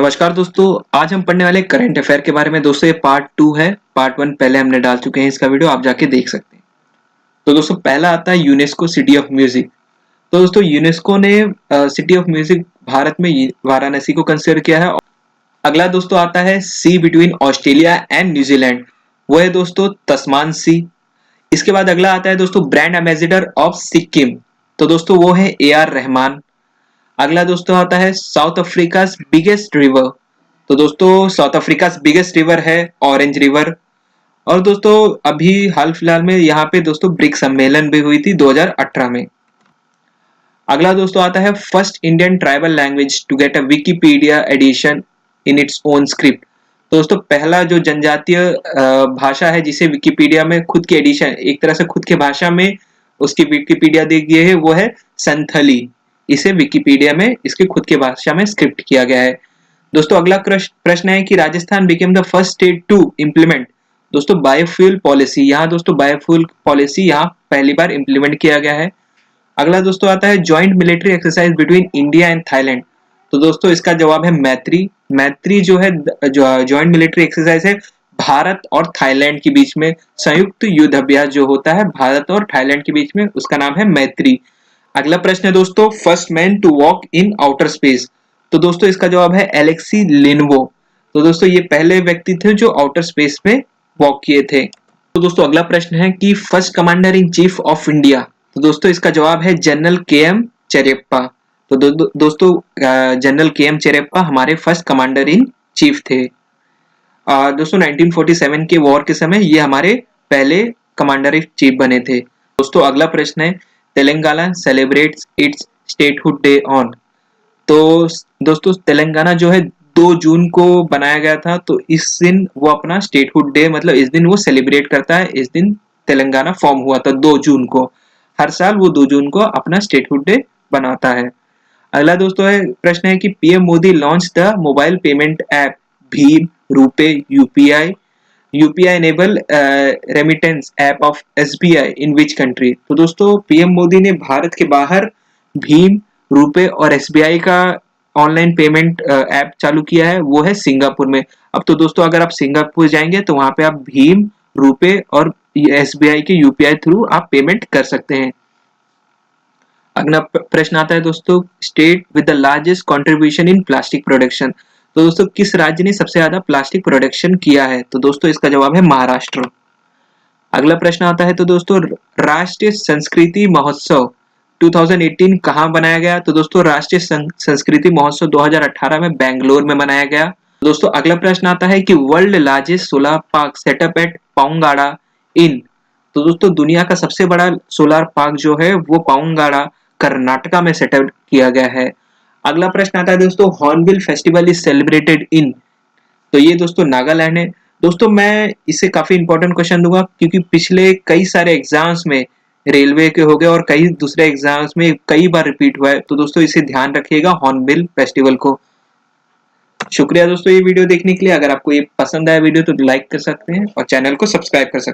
नमस्कार दोस्तों, आज हम पढ़ने वाले करंट अफेयर के बारे में। दोस्तों ये पार्ट 2 है। पार्ट 1 पहले हमने डाल चुके हैं, इसका वीडियो आप जाके देख सकते हैं। तो दोस्तों पहला आता है यूनेस्को सिटी ऑफ म्यूजिक। तो दोस्तों यूनेस्को ने सिटी ऑफ म्यूजिक भारत में वाराणसी को कंसीडर किया है। अगला दोस्तों आता है सी बिटवीन ऑस्ट्रेलिया एंड न्यूजीलैंड, वो है दोस्तों तस्मान सी। इसके बाद अगला आता है दोस्तों ब्रांड एम्बेसडर ऑफ सिक्किम, तो दोस्तों वो है AR रहमान। अगला दोस्तों आता है साउथ अफ्रीका बिगेस्ट रिवर, तो दोस्तों साउथ अफ्रीका बिगेस्ट रिवर है ऑरेंज रिवर। और दोस्तों अभी हाल फिलहाल में यहाँ पे दोस्तों ब्रिक्स सम्मेलन भी हुई थी 2018 में। अगला दोस्तों आता है first Indian tribal language to get a Wikipedia edition in its own script. तो दोस्तों पहला जो जनजातीय भाषा है जिसे विकिपीडिया में खुद की एडिशन, एक तरह से खुद की भाषा में उसकी विकिपीडिया दी गई है, वो है संथली। इसे विकिपीडिया में इसकी खुद की भाषा में स्क्रिप्ट किया गया है। दोस्तों अगला प्रश्न है कि Rajasthan became the first state to implement दोस्तों बायोफ्यूल पॉलिसी। यहाँ दोस्तों बायोफ्यूल पॉलिसी यहाँ पहली बार इम्प्लीमेंट किया गया है। अगला दोस्तों आता है joint military exercise between India and Thailand. तो दोस्तों इसका जवाब है मैत्री। मैत्री जो है ज्वाइंट मिलिट्री एक्सरसाइज है भारत और थाईलैंड के बीच में संयुक्त युद्ध अभ्यास जो होता है भारत और थाईलैंड के बीच में, उसका नाम है मैत्री। अगला प्रश्न है दोस्तों first man to walk in outer space. तो दोस्तों इसका जवाब है एलेक्सी लिनवो। तो दोस्तों ये पहले व्यक्ति थे जो आउटर स्पेस में वॉक किए थे। तो दोस्तों अगला प्रश्न है कि first commander in chief of India. तो दोस्तों इसका जवाब है जनरल KM चेरेप्पा। तो दोस्तों जनरल KM चेरेप्पा हमारे फर्स्ट कमांडर इन चीफ थे। दोस्तों 1947 के वॉर के समय ये हमारे पहले कमांडर इन चीफ बने थे। दोस्तों अगला प्रश्न है Telangana celebrates it's statehood day on. तो दोस्तों तेलंगाना जो है 2 जून को बनाया गया था, तो इस दिन वो अपना स्टेटहुड डे मतलब इस दिन वो सेलिब्रेट करता है। इस दिन तेलंगाना फॉर्म हुआ था 2 जून को। हर साल वो 2 जून को अपना स्टेटहुड डे बनाता है। अगला दोस्तों है प्रश्न है कि PM Modi launch the mobile payment app Bhim RuPay UPI enable remittance app of SBI in which country. तो दोस्तों PM मोदी ने भारत के बाहर भीम रुपे और SBI का ऑनलाइन पेमेंट ऐप चालू किया है, वो है सिंगापुर में। अब तो दोस्तों अगर आप सिंगापुर जाएंगे तो वहां पे आप भीम रुपे और SBI के UPI थ्रू आप पेमेंट कर सकते हैं। अगला प्रश्न आता है दोस्तों state with the largest contribution in plastic production. तो दोस्तों किस राज्य ने सबसे ज्यादा प्लास्टिक प्रोडक्शन किया है? तो दोस्तों इसका जवाब है महाराष्ट्र। अगला प्रश्न आता है तो दोस्तों राष्ट्रीय संस्कृति महोत्सव 2018 कहाँ बनाया गया? तो दोस्तों राष्ट्रीय संस्कृति महोत्सव 2018 में बेंगलोर में बनाया गया। दोस्तों अगला प्रश्न आता है कि world largest solar park setup at Pavagada in. तो दोस्तों दुनिया का सबसे बड़ा सोलर पार्क जो है वो पाउंगाड़ा कर्नाटका में सेटअप किया गया है। अगला प्रश्न आता है दोस्तों hornbill festival is celebrated in. तो ये दोस्तों नागालैंड है। दोस्तों मैं इसे काफी इंपॉर्टेंट क्वेश्चन दूंगा क्योंकि पिछले कई सारे एग्जाम्स में रेलवे के हो गए और कई दूसरे एग्जाम्स में कई बार रिपीट हुआ है, तो दोस्तों इसे ध्यान रखिएगा हॉर्नबिल फेस्टिवल को। शुक्रिया दोस्तों ये वीडियो देखने के लिए। अगर आपको ये पसंद आया वीडियो तो लाइक कर सकते हैं और चैनल को सब्सक्राइब कर सकते हैं।